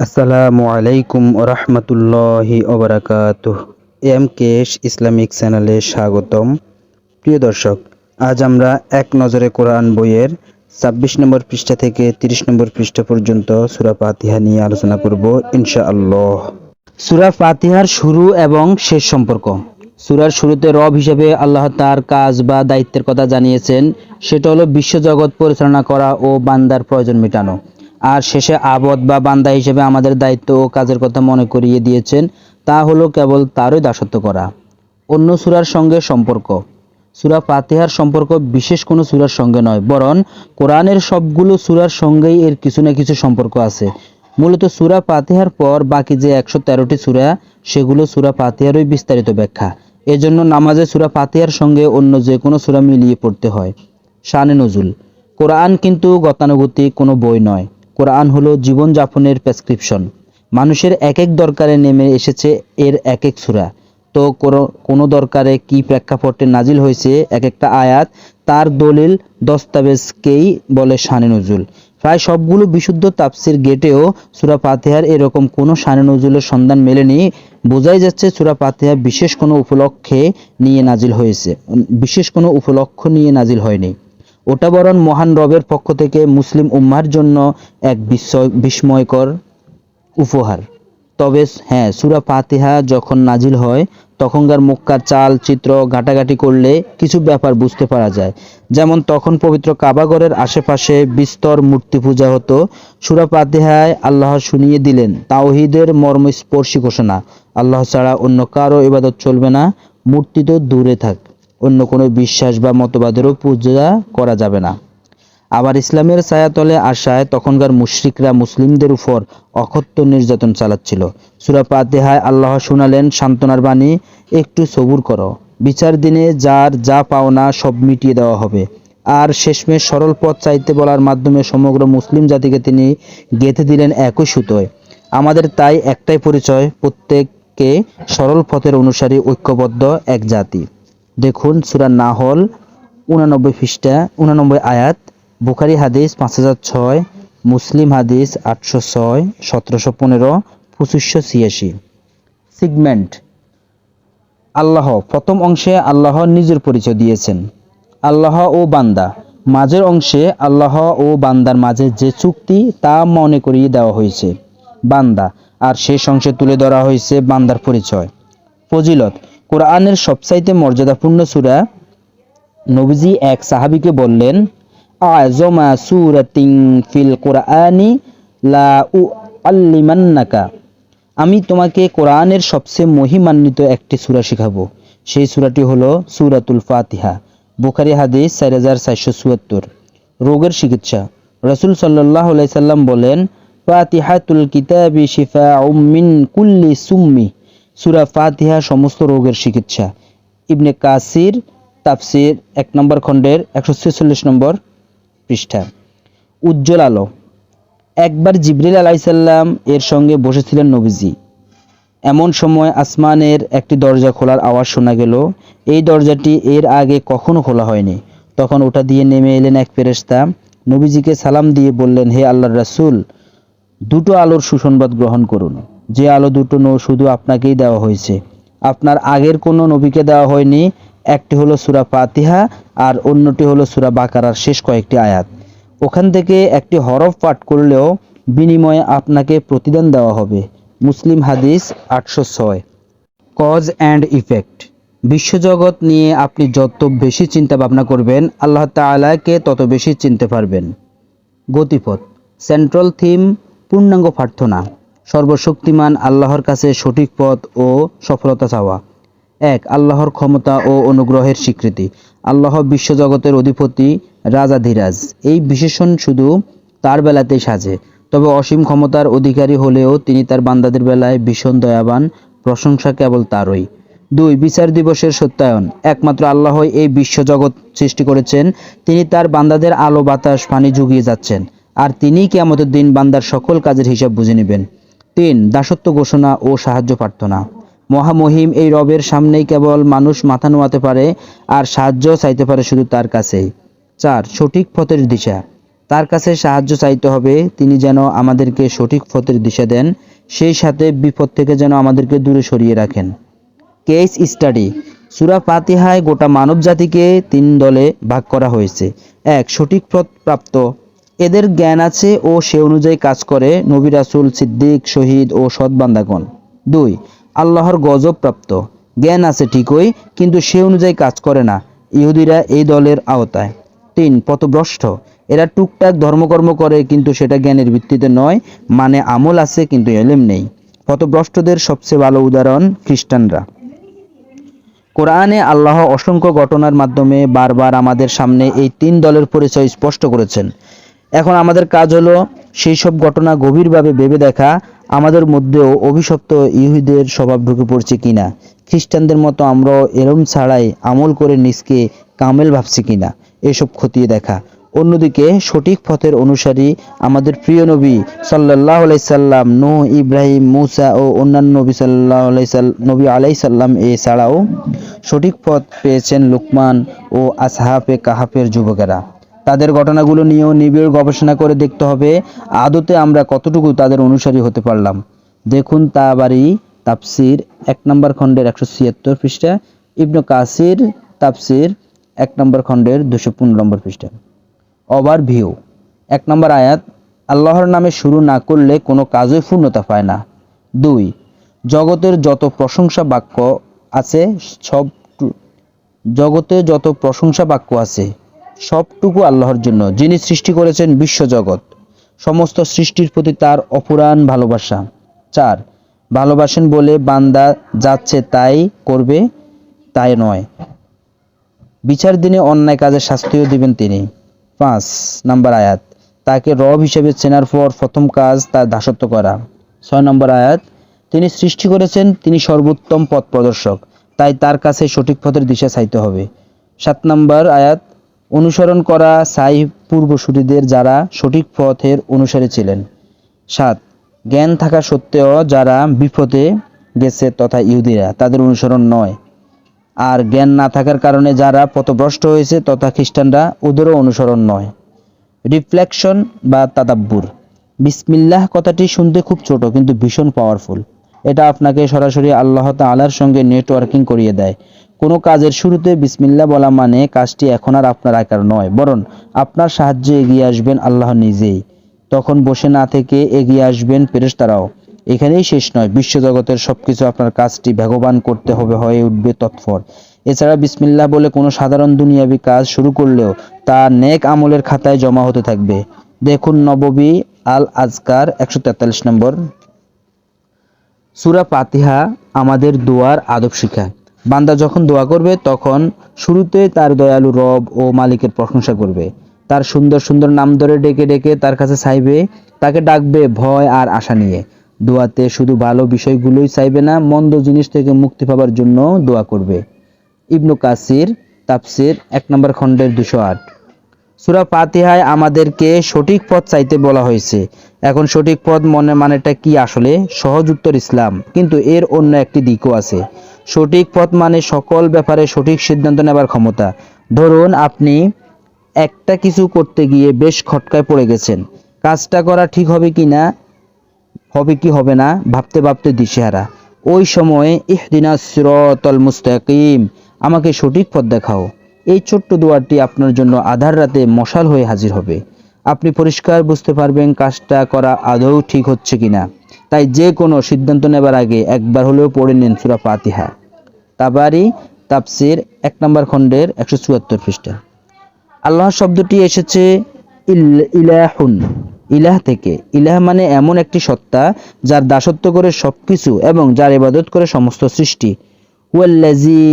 আসসালামু আলাইকুম রহমতুল্লাহি ওবারাকাতুহ। এমকেএস ইসলামিক চ্যানেলে স্বাগতম। প্রিয় দর্শক, আজ আমরা এক নজরে কোরআন বইয়ের ২৬ নম্বর পৃষ্ঠা থেকে ৩০ নম্বর পৃষ্ঠা পর্যন্ত সূরা ফাতিহা নিয়ে আলোচনা করব ইনশাআল্লাহ। সূরা ফাতিহার শুরু এবং শেষ সম্পর্ক। সূরার শুরুতে রব হিসেবে আল্লাহ তার কাজ বা দায়িত্বের কথা জানিয়েছেন, সেটা হলো বিশ্বজগৎ পরিচালনা করা ও বান্দার প্রয়োজন মেটানো। আর শেষে আবদ বা বান্দা হিসেবে আমাদের দায়িত্ব ও কাজের কথা মনে করিয়ে দিয়েছেন, তা হলো কেবল তারই দাসত্ব করা। অন্য সূরার সঙ্গে সম্পর্ক। সূরা ফাতিহার সম্পর্ক বিশেষ কোনো সূরার সঙ্গে নয়, বরং কোরআনের সবগুলো সূরার সঙ্গেই এর কিছু না কিছু সম্পর্ক আছে। মূলত সূরা ফাতিহার পর বাকি যে ১১৩টি সূরা, সেগুলো সূরা ফাতিহারই বিস্তারিত ব্যাখ্যা। এজন্য নামাজে সূরা ফাতিহার সঙ্গে অন্য যে কোনো সূরা মিলিয়ে পড়তে হয়। শানে নজুল। কোরআন কিন্তু গতানুগতিক কোনো বই নয়। কোরআন হলো জীবনযাপনের প্রেসক্রিপশন। মানুষের এক এক দরকারে নেমে এসেছে এর এক এক সূরা। তো কোনো দরকারে কি প্রেক্ষাপটে নাজিল হয়েছে এক একটা আয়াত, তার দলিল দস্তাবেজকেই বলে শানে নজুল। প্রায় সবগুলো বিশুদ্ধ তাফসির গেটেও সূরা ফাতিহার এরকম কোনো শানে নজুলের সন্ধান মেলেনি। বোঝাই যাচ্ছে সূরা ফাতিহা বিশেষ কোনো উপলক্ষ নিয়ে নাজিল হয়নি। ওটা বরং মহান রবের পক্ষ থেকে মুসলিম উম্মাহর জন্য এক বিস্ময়কর উপহার। তবে হ্যাঁ, সূরা ফাতিহা যখন নাজিল হয় তখনকার মক্কার চাল চিত্র ঘাটাঘাটি করলে কিছু ব্যাপার বুঝতে পারা যায়। যেমন তখন পবিত্র কাবাঘরের আশেপাশে বিস্তর মূর্তি পূজা হতো। সূরা ফাতিহায় আল্লাহ শুনিয়ে দিলেন তাওহীদের মর্মস্পর্শী ঘোষণা, আল্লাহ ছাড়া অন্য কারো ইবাদত চলবে না, মূর্তি তো দূরে থাক, অন্য কোনো বিশ্বাস বা মতবাদেরও পূজা করা যাবে না। আবার ইসলামের ছায়াতলে আসায় তখনকার মুশরিকরা মুসলিমদের উপর অকথ্য নির্যাতন চালাচ্ছিল। সূরা ফাতিহায় আল্লাহ শুনালেন সান্ত্বনার বাণী, একটু সবুর করো, বিচার দিনে যার যা পাওনা সব মিটিয়ে দেওয়া হবে। আর শেষমেশ সরল পথ চাইতে বলার মাধ্যমে সমগ্র মুসলিম জাতিকে তিনি গেঁথে দিলেন একই সুতোয়। আমাদের তাই একটাই পরিচয়, প্রত্যেককে সরল পথের অনুসারী, ঐক্যবদ্ধ এক জাতি। দেখুন সূরা নাহল 89 পৃষ্ঠা 89 আয়াত, বুখারী হাদিস 5006, মুসলিম হাদিস 806, 1715, 2586। সিগমেন্ট। আল্লাহ। প্রথম অংশে আল্লাহ নিজের পরিচয় দিয়েছেন, আল্লাহ ও বান্দা। মাঝের অংশে আল্লাহ ও বান্দার মাঝে যে চুক্তি তা মনে করিয়ে দেওয়া হয়েছে, বান্দা। আর শেষ অংশে তুলে ধরা হয়েছে বান্দার পরিচয়। ফজিলত। কোরআনের সবচাইতে মর্যাদাপূর্ণ সূরা। নবীজি এক সাহাবীকে বললেন, আযমা সূরাতিন ফিল কুরআনি লা উআল্লিমান্নাকা, আমি তোমাকে কোরআনের সবচেয়ে মহিমান্বিত একটি সূরা শেখাবো। সেই সূরাটি হলো সূরাতুল ফাতিহা। বুখারী হাদিস 4474। রোগের চিকিৎসা। রাসূল সাল্লাল্লাহু আলাইহি সাল্লাম বলেন, ফাতিহাতুল কিতাবি শিফাউম মিন কুল্লি সুম্মি, সূরা ফাতিহা সমস্ত রোগের চিকিৎসা। ইবনে কাসির তাফসির 1 নম্বর খণ্ডের 146 নম্বর পৃষ্ঠা। উজ্জ্বল আলো। একবার জিবরিল আলাইহিস সালাম এর সঙ্গে বসেছিলেন নবীজি। এমন সময় আসমানের একটি দরজা খোলার আওয়াজ শোনা গেল। এই দরজাটি এর আগে কখনো খোলা হয়নি। তখন ওটা দিয়ে নেমে এলেন এক ফেরেশতা। নবীজিকে সালাম দিয়ে বললেন, হে আল্লাহর রাসূল, দুটো আলোর সুসংবাদ গ্রহণ করুন। যে আলো দুটো শুধু আপনাকেই দেওয়া হয়েছে, আপনার আগের কোনো নবীকে দেওয়া হয়নি। একটি হলো সূরা ফাতিহা আর অন্যটি হলো সূরা বাকারার শেষ কয়েকটি আয়াত। ওখান থেকে একটি হরফ পাঠ করলেও বিনিময়ে আপনাকে প্রতিদান দেওয়া হবে। মুসলিম হাদিস 806। Cause and effect. বিশ্বজগৎ নিয়ে আপনি যত বেশি চিন্তা ভাবনা করবেন, আল্লাহ তাআলাকে তত বেশি চিনতে পারবেন। গতিপথ। সেন্ট্রাল থিম, পূর্ণাঙ্গ প্রার্থনা। সর্বশক্তিমান আল্লাহর কাছে সঠিক পথ ও সফলতা চাওয়া। 1. আল্লাহর ক্ষমতা ও অনুগ্রহের স্বীকৃতি। আল্লাহ বিশ্বজগতের অধিপতি, রাজাধিরাজ। এই বিশেষণ শুধু তার বেলাতেই সাজে। তবে অসীম ক্ষমতার অধিকারী হলেও তিনি তার বান্দাদের বেলায় ভীষণ দয়াবান, প্রশংসা কেবল তারই। 2. বিচার দিবসের সত্যায়ন। একমাত্র আল্লাহই এই বিশ্বজগৎ সৃষ্টি করেছেন। তিনি তার বান্দাদের আলো বাতাস পানি জুগিয়ে যাচ্ছেন, আর তিনিই কিয়ামতের দিন বান্দার সকল কাজের হিসাব বুঝে নেবেন। 3. দাসত্ব ঘোষণা ও সাহায্য প্রার্থনা। মহামহিম এই রবের সামনেই কেবল মানুষ মাথা নোয়াতে পারে, আর সাহায্য চাইতে পারে শুধু তার কাছেই। 4. সঠিক পথের দিশা। তার কাছে সাহায্য চাইতে হবে, তিনি যেন আমাদেরকে সঠিক পথের দিশা দেন, সেই সাথে বিপদ থেকে যেন আমাদেরকে দূরে সরিয়ে রাখেন। Case study. সূরা ফাতিহায় গোটা মানব জাতিকে ৩ দলে ভাগ করা হয়েছে। ১. সঠিক পথ প্রাপ্ত, এদের জ্ঞান আছে ও সে অনুযায়ী কাজ করে নবী রাসূল, সিদ্দিক, শহীদ ও সৎ বান্দাগণ। ২. আল্লাহর গজব প্রাপ্ত, জ্ঞান আছে ঠিকই কিন্তু সে অনুযায়ী কাজ করে না, ইহুদিরা এই দলের আওতায়। ৩. পথভ্রষ্ট, এরা টুকটাক ধর্মকর্ম করে কিন্তু সেটা জ্ঞানের ভিত্তিতে নয়, মানে আমল আছে কিন্তু ইলম নেই। পথভ্রষ্টদের সবচেয়ে ভালো উদাহরণ খ্রিস্টানরা। কোরআনে আল্লাহ অসংখ্য ঘটনার মাধ্যমে বারবার আমাদের সামনে এই ৩ দলের পরিচয় স্পষ্ট করেছেন। এখন আমাদের কাজ হলো সেই সব ঘটনা গভীরভাবে ভেবে দেখা, আমাদের মধ্যেও অভিশপ্ত ইহুদিদের স্বভাব ঢুকে পড়ছে কিনা, খ্রিস্টানদের মতো আমরাও এরম ছাড়াই আমল করে নিজকে কামেল ভাবছি কিনা, এসব খতিয়ে দেখা। অন্যদিকে সঠিক পথের অনুসারী আমাদের প্রিয় নবী সাল্লাল্লাহু আলাইহি সাল্লাম, নূহ, ইব্রাহিম, মূসা ও অন্যান্য নবী আলাইহিস সালাম এছাড়াও সঠিক পথ পেয়েছেন লুকমান ও আসহাবে কাহাফের যুবকেরা। তাদের ঘটনাগুলো নিয়েও নিবিড় গবেষণা করে দেখতে হবে আদতে আমরা কতটুকু তাদের অনুসারী হতে পারলাম। দেখুন তাবারি তাফসির ১ নম্বর খণ্ডের ১৭৬ পৃষ্ঠা, ইবনে কাসির তাফসির ১ নম্বর খণ্ডের ২১৫ নম্বর পৃষ্ঠা। ওভারভিউ। ১ নম্বর আয়াত, আল্লাহর নামে শুরু না করলে কোনো কাজই পূর্ণতা পায় না। ২. জগতের যত প্রশংসা বাক্য আছে সবটুকু আল্লাহর জন্য, যিনি সৃষ্টি করেছেন বিশ্বজগৎ। সমস্ত সৃষ্টির প্রতি তার অপুরাণ ভালোবাসা। ৪. ভালোবাসেন বলে বান্দা যাচ্ছে তাই করবে তাই নয়, বিচার দিনে অন্যায় কাজের শাস্তিও দিবেন তিনি। ৫ নম্বর আয়াত, তাকে রব হিসেবে চেনার পর প্রথম কাজ তার দাসত্ব করা। ৬ নম্বর আয়াত, তিনি সৃষ্টি করেছেন, তিনি সর্বোত্তম পথ প্রদর্শক, তাই তার কাছে সঠিক পথের দিশা চাইতে হবে। ৭ নম্বর আয়াত, অনুসরণ করা চাই পূর্বসূরীদের যারা সঠিক পথের অনুসারী ছিলেন। ৭. জ্ঞান থাকা সত্ত্বেও যারা বিপথে গেছে তথা ইহুদিরা, তাদের অনুসরণ নয়। আর জ্ঞান না থাকার কারণে যারা পথভ্রষ্ট হয়েছে তথা খ্রিস্টানরা, ওদেরও অনুসরণ নয়। রিফ্লেকশন বা তাদাব্বুর। বিসমিল্লাহ কথাটি শুনতে খুব ছোট কিন্তু ভীষণ পাওয়ারফুল। এটা আপনাকে সরাসরি আল্লাহ তাআলার সঙ্গে নেটওয়ার্কিং করিয়ে দেয়। কোনো কাজের শুরুতে বিসমিল্লাহ বলা মানে কাজটি এখন আর আপনার একার নয়, বরং আপনার সাহায্যে এগিয়ে আসবেন আল্লাহ নিজেই। তখন বসে না থেকে এগিয়ে আসবেন ফেরেশতারাও। এখানেই শেষ নয়, বিশ্বজগতের সবকিছু আপনার কাজটি বেগবান করতে হবে, হয়ে উঠবে তৎপর। এছাড়া বিসমিল্লাহ বলে কোনো সাধারণ দুনিয়াবি কাজ শুরু করলেও তা নেক আমলের খাতায় জমা হতে থাকবে। দেখুন নববী আল আজকার ১৪৩ নম্বর। সূরা ফাতিহা আমাদের দোয়ার আদব শিখায়। বান্দা যখন দোয়া করবে তখন শুরুতে তার দয়ালু রব ও মালিকের প্রশংসা করবে, তার সুন্দর সুন্দর নাম ধরে ডেকে ডেকে তার কাছে চাইবে, তাকে ডাকবে ভয় আর আশা নিয়ে। দোয়াতে শুধু ভালো বিষয়গুলোই চাইবে না, মন্দ জিনিস থেকে মুক্তি পাবার জন্য দোয়া করবে। ইবনে কাসির তাফসির ১ নম্বর খণ্ডের ২০৮। সূরা ফাতিহায় আমাদেরকে সঠিক পথ চাইতে বলা হয়েছে। এখন সঠিক পথ মানেটা কি? আসলে সহজ উত্তর ইসলাম, কিন্তু এর অন্য একটি দিকও আছে। সঠিক পথ মানে সকল ব্যাপারে সঠিক সিদ্ধান্ত নেবার ক্ষমতা। ধরুন আপনি একটা কিছু করতে গিয়ে বেশ খটকায় পড়ে গেছেন, কাজটা করা ঠিক হবে কি হবে না ভাবতে ভাবতে দিশেহারা। ওই সময়ে ইহদিনাস সিরাতাল মুস্তাকিম, আমাকে সঠিক পথ দেখাও, এই ছোট্ট দোয়াটি আপনার জন্য আধার রাতে মশাল হয়ে হাজির হবে। আপনি পরিষ্কার বুঝতে পারবেন কাজটা করা আদৌ ঠিক হচ্ছে কিনা। তাই যে কোনো সিদ্ধান্ত নেবার আগে একবার হলেও পড়ে নিন সূরা ফাতিহা। তাবারি তাফসির ১ নম্বর খণ্ডের ১৭৪ পৃষ্ঠা। আল্লাহ শব্দটি এসেছে ইলাহুন, ইলাহ থেকে। ইলাহ মানে এমন একটি সত্তা যার দাসত্ব করে সবকিছু এবং যার ইবাদত করে সমস্ত সৃষ্টি। ওয়াল্লাযী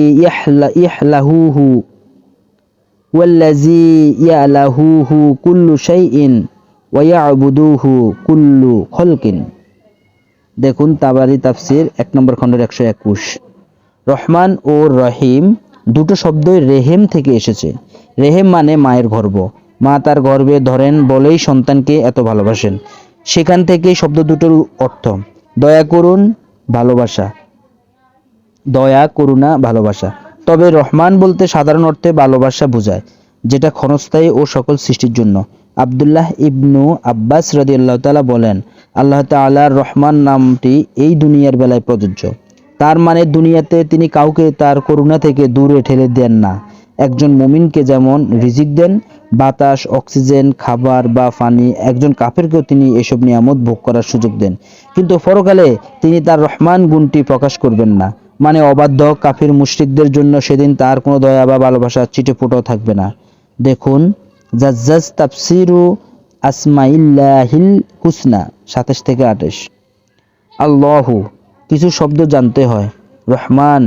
ইয়ালাহুহু কুল্লু শাইইন ওয়া ইয়াবুদুহু কুল্লু খলকিন। দেখুন তাবারি তাফসির ১ নম্বর খণ্ডের ১২১। রহমান ও রহিম দুটো শব্দই রেহেম থেকে এসেছে। রেহেম মানে মায়ের গর্ভ, মা তার গর্ভে ধরেন বলেই সন্তানকে এত ভালোবাসেন। সেখান থেকেই শব্দ দুটোর অর্থ দয়া করুন, ভালোবাসা, দয়া, করুণা, ভালোবাসা। তবে রহমান বলতে সাধারণ অর্থে ভালোবাসা বোঝায়, যেটা ক্ষণস্থায়ী ও সকল সৃষ্টির জন্য। আব্দুল্লাহ ইবনু আব্বাস রাদিয়াল্লাহু তাআলা বলেন, আল্লাহ তাআলার রহমান নামটি এই দুনিয়ার বেলায় প্রযোজ্য। তার মানে দুনিয়াতে তিনি কাউকে তার করুণা থেকে দূরে ঠেলে দেন না। একজন মুমিনকে যেমন রিজিক দেন, বাতাস, অক্সিজেন, খাবার বা পানি, একজন কাফেরকেও তিনি এসব নিয়ামত ভোগ করার সুযোগ দেন। কিন্তু পরকালে তিনি তার রহমান গুণটি প্রকাশ করবেন না। মানে অবাধ্য কাফির মুশরিকদের জন্য সেদিন তার কোনো দয়া বা ভালোবাসার ছিটেফোঁটাও থাকবে না। দেখুন জাজ্জাজ তাফসিরু আসমাইল্লাহিল হুসনা 27 থেকে 28। আল্লাহু কিছু শব্দ জানতে হয়। রহমান,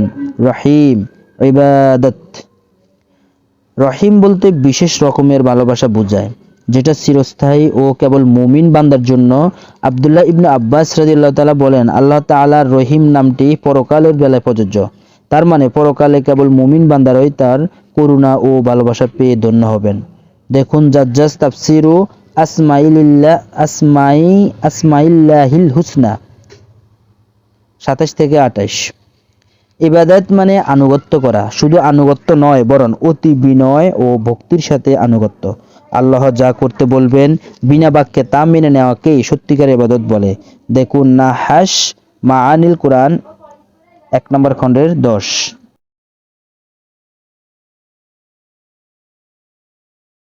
রহিম, ইবাদত। রহিম বলতে বিশেষ রকমের ভালোবাসা বোঝায়, যেটা চিরস্থায়ী ও কেবল মুমিন বান্দার জন্য। আব্দুল্লাহ ইবনে আব্বাস রাদিয়াল্লাহু তাআলা বলেন, আল্লাহ তাআলার রহিম নামটি পরকালের বেলায় প্রযোজ্য। তার মানে পরকালে কেবল মুমিন বান্দারাই তার করুণা ও ভালোবাসা পেয়ে ধন্য হবেন। দেখুন জাজ্জাজ তাফসিরু আসমাইল্লাহিল হুসনা 27 থেকে 28। ইবাদত মানে আনুগত্য করা, শুধু আনুগত্য নয় বরং অতি বিনয় ও ভক্তির সাথে আনুগত্য। আল্লাহ যা করতে বলবেন বিনা বাক্যে তা মেনে নেওয়াকেই সত্যিকার ইবাদত বলে। দেখুন নাহাশ মাআনিল কুরআন 1 নম্বর খণ্ডের 10।